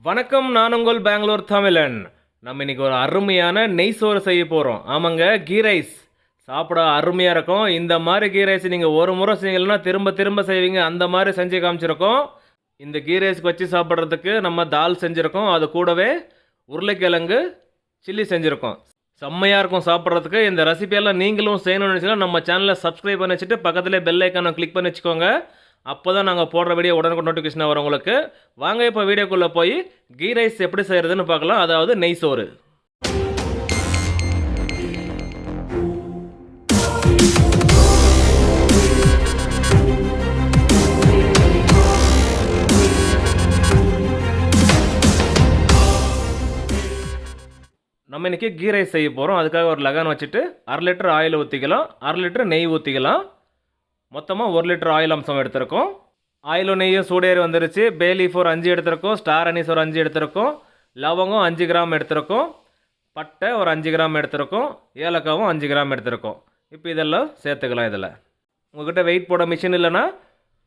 வணக்கம், நான் உங்கள் பெங்களூர் தமிழன். நம்ம இன்னைக்கு ஒரு அருமையான நெய் சோறு செய்ய போகிறோம். ஆமாங்க, கீ ரைஸ். சாப்பிட அருமையாக இருக்கும். இந்த மாதிரி கீ ரைஸ் நீங்கள் ஒரு முறை செய்யலைன்னா திரும்ப திரும்ப செய்வீங்க. அந்த மாதிரி செஞ்சு காமிச்சிருக்கோம். இந்த கீ ரைஸ்க்கு வச்சு சாப்பிட்றதுக்கு நம்ம தால் செஞ்சுருக்கோம். அது கூடவே உருளைக்கிழங்கு சில்லி செஞ்சுருக்கோம். செம்மையாக இருக்கும் சாப்பிட்றதுக்கு. இந்த ரெசிபியெல்லாம் நீங்களும் செய்யணும்னு நினச்சிங்கன்னா நம்ம சேனலை சப்ஸ்கிரைப் பண்ணி வச்சுட்டு பக்கத்துலேயே பெல் ஐக்கானை கிளிக் பண்ணி வச்சுக்கோங்க. அப்போ தான் நாங்கள் போடுற வீடியோ உடனுக்கு நோட்டிஃபிகேஷன் வரும் உங்களுக்கு. வாங்க இப்போ வீடியோக்குள்ளே போய் கீ ரைஸ் எப்படி செய்கிறதுன்னு பார்க்கலாம். அதாவது நெய் சோறு. நம்ம இன்றைக்கி கீ ரைஸ் செய்ய போகிறோம். அதுக்காக ஒரு லகான் வச்சுட்டு 1/2 லிட்டர் ஆயில் ஊற்றிக்கலாம், 1/2 லிட்டர் நெய் ஊற்றிக்கலாம். மொத்தமாக 1 லிட்டர் ஆயில் அம்சம் எடுத்திருக்கோம். ஆயிலும் நெய்யும் சூடேறி வந்துருச்சு. பே லீஃப் ஒரு 5 எடுத்திருக்கோம், ஸ்டார் அனீஸ் ஒரு 5 எடுத்திருக்கோம், லவங்கம் 5 கிராம் எடுத்திருக்கோம், பட்டை ஒரு 5 கிராம் எடுத்திருக்கோம், ஏலக்காவும் 5 கிராம் எடுத்திருக்கோம். இப்போ இதெல்லாம் சேர்த்துக்கலாம். இதில் உங்கள்கிட்ட வெயிட் போட மிஷின் இல்லைன்னா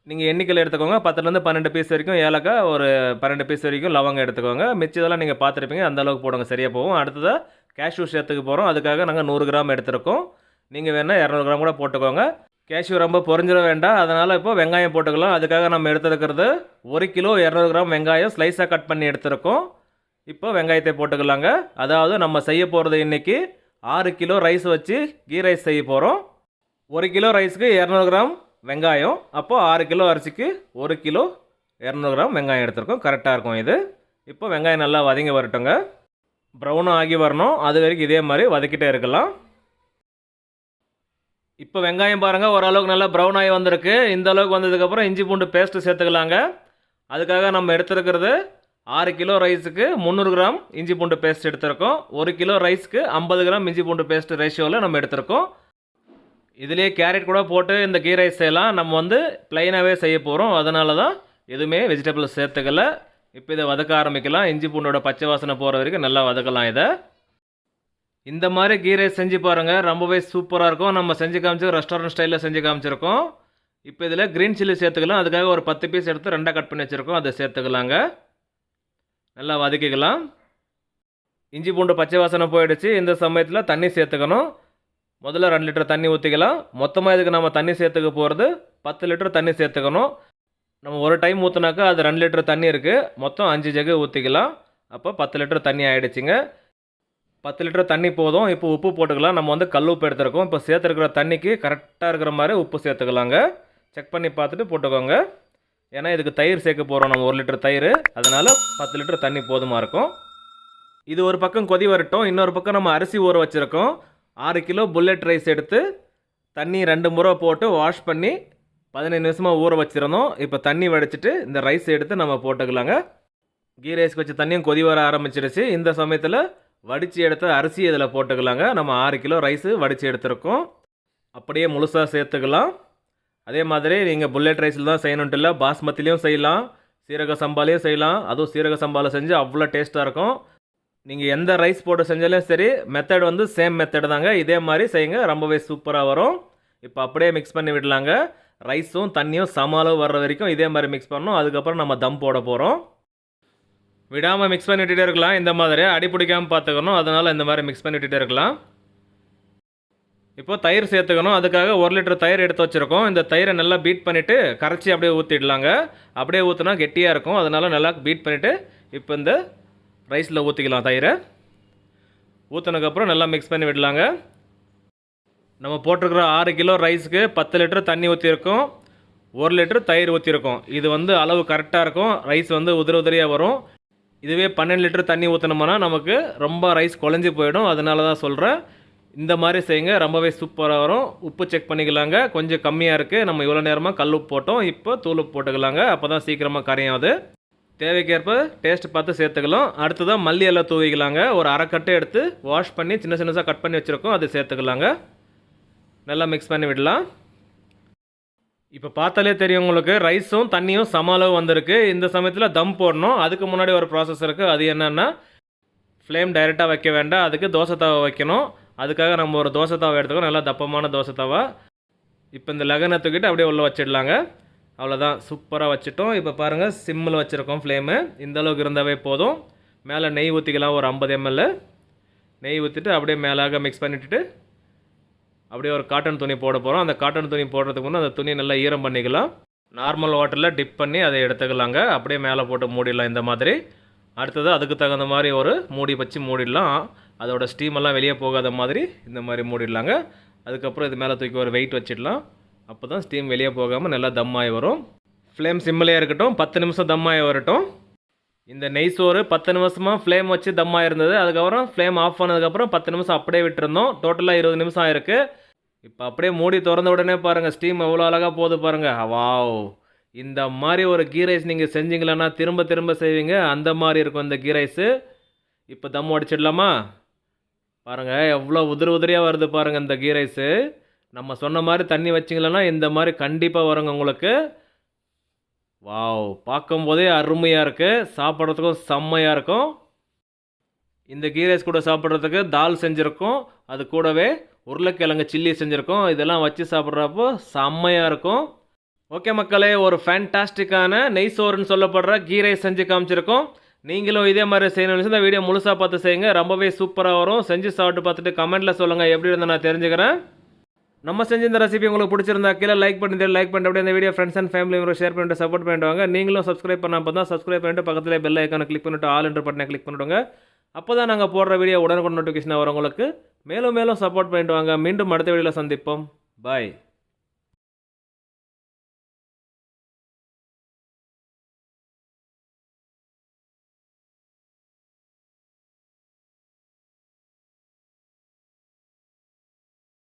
நீங்கள் எண்ணிக்கையில் எடுத்துக்கோங்க. 10லேருந்து 12 பீஸ் வரைக்கும் ஏலக்காய், ஒரு 12 பீஸ் வரைக்கும் லவங்கம் எடுத்துக்கோங்க. மிச்சதெல்லாம் நீங்கள் பார்த்துருப்பீங்க, அந்தளவுக்கு போடுங்க, சரியாக போகும். அடுத்ததாக கேஷ்யூ சேர்த்துக்கு போகிறோம். அதுக்காக நாங்கள் 100 கிராம் எடுத்திருக்கோம். நீங்கள் வேணால் 200 கிராம் கூட போட்டுக்கோங்க. கேஷ்யூ ரொம்ப பொரிஞ்சிட வேண்டாம். அதனால் இப்போ வெங்காயம் போட்டுக்கலாம். அதுக்காக நம்ம எடுத்துருக்கிறது 1 கிலோ 200 கிராம் வெங்காயம் ஸ்லைஸாக கட் பண்ணி எடுத்துருக்கோம். இப்போ வெங்காயத்தை போட்டுக்கலாங்க. அதாவது நம்ம செய்ய போகிறது இன்றைக்கி 6 கிலோ ரைஸ் வச்சு கீ ரைஸ் செய்ய போகிறோம். 1 கிலோ ரைஸுக்கு 200 கிராம் வெங்காயம். அப்போது 6 கிலோ அரிசிக்கு 1 கிலோ 200 கிராம் வெங்காயம் எடுத்துருக்கோம். கரெக்டாக இருக்கும் இது. இப்போ வெங்காயம் நல்லா வதங்கி வரட்டுங்க. ப்ரௌனும் ஆகி வரணும். அது வரைக்கும் இதே மாதிரி வதக்கிட்டே இருக்கலாம். இப்போ வெங்காயம் பாருங்கள், ஓரளவுக்கு நல்லா ப்ரௌன் ஆகி வந்திருக்கு. இந்த அளவுக்கு வந்ததுக்கப்புறம் இஞ்சி பூண்டு பேஸ்ட்டு சேர்த்துக்கலாங்க. அதுக்காக நம்ம எடுத்துருக்கிறது 6 கிலோ ரைஸுக்கு 300 கிராம் இஞ்சி பூண்டு பேஸ்ட் எடுத்திருக்கோம். 1 கிலோ ரைஸுக்கு 50 கிராம் இஞ்சி பூண்டு பேஸ்ட் ரேஷியோவில் நம்ம எடுத்திருக்கோம். இதுலேயே கேரட் கூட போட்டு இந்த கீ ரைஸ் செய்யலாம். நம்ம வந்து ப்ளைனாகவே செய்ய போகிறோம். அதனால தான் எதுவுமே வெஜிடபிள்ஸ் சேர்த்துக்கல. இப்போ இதை வதக்க ஆரம்பிக்கலாம். இஞ்சி பூண்டோட பச்சை வாசனை போகிற வரைக்கும் நல்லா வதக்கலாம். இதை இந்த மாதிரி கீ ரைஸ் செஞ்சு பாருங்கள், ரொம்பவே சூப்பராக இருக்கும். நம்ம செஞ்சு காமிச்சு ரெஸ்டாரண்ட் ஸ்டைலில் செஞ்சு காமிச்சிருக்கோம். இப்போ இதில் க்ரீன் சில்லி சேர்த்துக்கலாம். அதுக்காக ஒரு 10 பீஸ் எடுத்து 2 கட் பண்ணி வச்சுருக்கோம். அதை சேர்த்துக்கலாங்க. நல்லா வதக்கிக்கலாம். இஞ்சி பூண்டு பச்சை வாசனை போயிடுச்சு. இந்த சமயத்தில் தண்ணி சேர்த்துக்கணும். முதல்ல 2 லிட்டர் தண்ணி ஊற்றிக்கலாம். மொத்தமாக இதுக்கு நம்ம தண்ணி சேர்த்துக்க போகிறது 10 லிட்டர் தண்ணி சேர்த்துக்கணும். நம்ம ஒரு டைம் ஊற்றினாக்கா அது 2 லிட்டர் தண்ணி இருக்குது. மொத்தம் 5 ஜக்கு ஊற்றிக்கலாம். அப்போ 10 லிட்டர் தண்ணி ஆகிடுச்சிங்க. 10 லிட்டர் தண்ணி போதும். இப்போ உப்பு போட்டுக்கலாம். நம்ம வந்து கல் உப்பு எடுத்துருக்கோம். இப்போ சேர்த்துருக்கிற தண்ணிக்கு கரெக்டாக இருக்கிற மாதிரி உப்பு சேர்த்துக்கலாங்க. செக் பண்ணி பார்த்துட்டு போட்டுக்கோங்க. ஏன்னா இதுக்கு தயிர் சேர்க்க போகிறோம் நம்ம, 1 லிட்டர் தயிர். அதனால் 10 லிட்டர் தண்ணி போதுமாக இருக்கும். இது ஒரு பக்கம் கொதி வரட்டும். இன்னொரு பக்கம் நம்ம அரிசி ஊற வச்சுருக்கோம். 6 கிலோ புல்லட் ரைஸ் எடுத்து தண்ணி 2 முறை போட்டு வாஷ் பண்ணி 15 நிமிஷமாக ஊற வச்சுருந்தோம். இப்போ தண்ணி வடிச்சிட்டு இந்த ரைஸ் எடுத்து நம்ம போட்டுக்கலாங்க. கீ ரைஸ்க்கு வச்ச தண்ணியும் கொதி வர ஆரம்பிச்சிருச்சு. இந்த சமயத்தில் வடித்து எடுத்த அரிசி இதில் போட்டுக்கலாங்க. நம்ம 6 கிலோ ரைஸு வடித்து எடுத்துருக்கோம். அப்படியே முழுசாக சேர்த்துக்கலாம். அதே மாதிரி நீங்கள் புல்லட் ரைஸில் தான் செய்யணுன்ட்டு இல்லை, பாஸ்மதிலையும் செய்யலாம், சீரக சம்பாலையும் செய்யலாம். அதுவும் சீரக சம்பாவில் செஞ்சு அவ்வளோ டேஸ்ட்டாக இருக்கும். நீங்கள் எந்த ரைஸ் போட்டு செஞ்சாலும் சரி, மெத்தட் வந்து சேம் மெத்தட் தாங்க. இதே மாதிரி செய்யுங்க, ரொம்பவே சூப்பராக வரும். இப்போ அப்படியே மிக்ஸ் பண்ணி விடலாங்க. ரைஸும் தண்ணியும் சம அளவு வர்ற வரைக்கும் இதே மாதிரி மிக்ஸ் பண்ணணும். அதுக்கப்புறம் நம்ம தம் போட போகிறோம். விடாமல் மிக்ஸ் பண்ணிவிட்டே இருக்கலாம். இந்த மாதிரி அடி பிடிக்காமல் பார்த்துக்கணும். அதனால் இந்த மாதிரி மிக்ஸ் பண்ணிவிட்டே இருக்கலாம். இப்போ தயிர் சேர்த்துக்கணும். அதுக்காக 1 லிட்டர் தயிர் எடுத்து வச்சுருக்கோம். இந்த தயிரை நல்லா பீட் பண்ணிவிட்டு கரைச்சி அப்படியே ஊற்றிடலாங்க. அப்படியே ஊற்றினா கெட்டியாக இருக்கும். அதனால் நல்லா பீட் பண்ணிவிட்டு இப்போ இந்த ரைஸில் ஊற்றிக்கலாம். தயிரை ஊற்றினதுக்கப்புறம் நல்லா மிக்ஸ் பண்ணி விடலாங்க. நம்ம போட்டிருக்கிற 6 கிலோ ரைஸுக்கு 10 லிட்டர் தண்ணி ஊற்றிருக்கோம், 1 லிட்டர் தயிர் ஊற்றிருக்கோம். இது வந்து அளவு கரெக்டாக இருக்கும். ரைஸ் வந்து உதிரியாக வரும். இதுவே 12 லிட்டர் தண்ணி ஊற்றினோம்னா நமக்கு ரொம்ப ரைஸ் குழஞ்சி போயிடும். அதனால தான் சொல்கிறேன், இந்த மாதிரி செய்யுங்க, ரொம்பவே சூப்பராக வரும். உப்பு செக் பண்ணிக்கலாங்க. கொஞ்சம் கம்மியாக இருக்குது. நம்ம இவ்வளோ நேரமாக கல் உப்பு போட்டோம். இப்போ தூள் உப்பு போட்டுக்கலாங்க. அப்போ தான் சீக்கிரமாக கரையாவது. தேவைக்கேற்ப டேஸ்ட் பார்த்து சேர்த்துக்கலாம். அடுத்ததான் மல்லி எல்லாம் தூவிக்கலாங்க. ஒரு 1/2 கட்டு எடுத்து வாஷ் பண்ணி சின்ன சின்னதாக கட் பண்ணி வச்சுருக்கோம். அதை சேர்த்துக்கலாங்க. நல்லா மிக்ஸ் பண்ணி விடலாம். இப்போ பார்த்தாலே தெரியும் உங்களுக்கு, ரைஸும் தண்ணியும் சம அளவு வந்திருக்கு. இந்த சமயத்தில் தம் போடணும். அதுக்கு முன்னாடி ஒரு ப்ராசஸ் இருக்குது. அது என்னென்னா, ஃப்ளேம் டைரெக்டாக வைக்க வேண்டாம். அதுக்கு தோசை தவா வைக்கணும். அதுக்காக நம்ம ஒரு தோசை தவா எடுத்துக்கோ, நல்லா தப்பமான தோசை தவா. இப்போ இந்த லெகனை தூக்கிட்டு அப்படியே உள்ளே வச்சிடலாங்க. அவ்வளோதான், சூப்பராக வச்சுட்டோம். இப்போ பாருங்கள், சிம்மில் வச்சுருக்கோம் ஃப்ளேமு. இந்த அளவுக்கு இருந்தாவே போதும். மேலே நெய் ஊற்றிக்கலாம், ஒரு 50 ml நெய் ஊற்றிட்டு அப்படியே மேலாக மிக்ஸ் பண்ணிவிட்டு அப்படியே ஒரு காட்டன் துணி போட போகிறோம். அந்த காட்டன் துணி போடுறதுக்கு முன்னே அந்த துணி நல்லா ஈரம் பண்ணிக்கலாம். நார்மல் வாட்டரில் டிப் பண்ணி அதை எடுத்துக்கலாங்க. அப்படியே மேலே போட்டு மூடிடலாம் இந்த மாதிரி. அடுத்தது அதுக்கு தகுந்த மாதிரி ஒரு மூடி வச்சு மூடிடலாம். அதோட ஸ்டீமெல்லாம் வெளியே போகாத மாதிரி இந்த மாதிரி மூடிடலாங்க. அதுக்கப்புறம் இது மேலே தூக்கி ஒரு வெயிட் வச்சிடலாம். அப்போ தான் ஸ்டீம் வெளியே போகாமல் நல்லா தம்மாகி வரும். ஃப்ளேம் சிம்மிலே இருக்கட்டும், 10 நிமிஷம் தம்மாகி வரட்டும். இந்த நெய் சோறு 10 நிமிஷமாக ஃப்ளேம் வச்சு தம்மாக இருந்தது. அதுக்கப்புறம் ஃப்ளேம் ஆஃப் பண்ணதுக்கப்புறம் 10 நிமிஷம் அப்படியே விட்டுருந்தோம். டோட்டலாக 20 நிமிஷம் ஆயிருக்கு. இப்போ அப்படியே மூடி திறந்த உடனே பாருங்கள், ஸ்டீம் எவ்வளோ அழகாக போகுது பாருங்கள். வாவ்! இந்த மாதிரி ஒரு கீ ரைஸ் நீங்கள் செஞ்சீங்களன்னா திரும்ப திரும்ப செய்வீங்க. அந்த மாதிரி இருக்கும் இந்த கீ ரைஸு. இப்போ தம் அடிச்சிடலாமா? பாருங்கள், எவ்வளோ உதிரியாக வருது பாருங்கள் இந்த கீ ரைஸு. நம்ம சொன்ன மாதிரி தண்ணி வச்சிங்களன்னா இந்த மாதிரி கண்டிப்பாக வருங்க உங்களுக்கு. வாவ்! பார்க்கும்போதே அருமையாக இருக்குது, சாப்பிட்றதுக்கும் செம்மையாக இருக்கும். இந்த கீ ரைஸ் கூட சாப்பிட்றதுக்கு தால் செஞ்சுருக்கோம், அது கூடவே உருளைக்கிழங்கு சில்லி செஞ்சுருக்கோம். இதெல்லாம் வச்சு சாப்பிட்றப்போ செம்மையாக இருக்கும். ஓகே மக்களே, ஒரு ஃபேன்டாஸ்டிக்கான நெய் சோறுன்னு சொல்லப்படுற கீ ரைஸ் செஞ்சு காமிச்சிருக்கோம். நீங்களும் இதே மாதிரி செய்யணும்னு இந்த வீடியோ முழுசாக பார்த்து செய்யுங்க, ரொம்பவே சூப்பராக வரும். செஞ்சு சாப்பிட்டு பார்த்துட்டு கமெண்ட்டில் சொல்லுங்கள் எப்படி இருந்தால் நான் தெரிஞ்சுக்கிறேன். நம்ம செஞ்ச இந்த ரெசிபி உங்களுக்கு பிடிச்சிருந்தா கீழே லைக் பண்ணிட்டு அப்படியே இந்த video friends and family member share பண்ணிட்டு சப்போர்ட் பண்ணிட்டு வாங்க. நீங்களும் சப்ஸ்கிரைப் பண்ணால் தான் சப்ஸ்கிரைப் பண்ணிட்டு பக்கத்தில் பெல் ஐக்கானை கிளிக் பண்ணிட்டு ஆல் என்ற பட்டனை கிளிக் பண்ணிவிடுங்க. அப்போ தான் நாங்கள் போடுற வீடியோ உடனுக்குடன் நோட்டிஃபிகேஷன் வரும் உங்களுக்கு. மேலும் மேலும் சப்போர்ட் பண்ணிட்டு வாங்க. மீண்டும் அடுத்த வீடியோவில் சந்திப்போம். பாய்.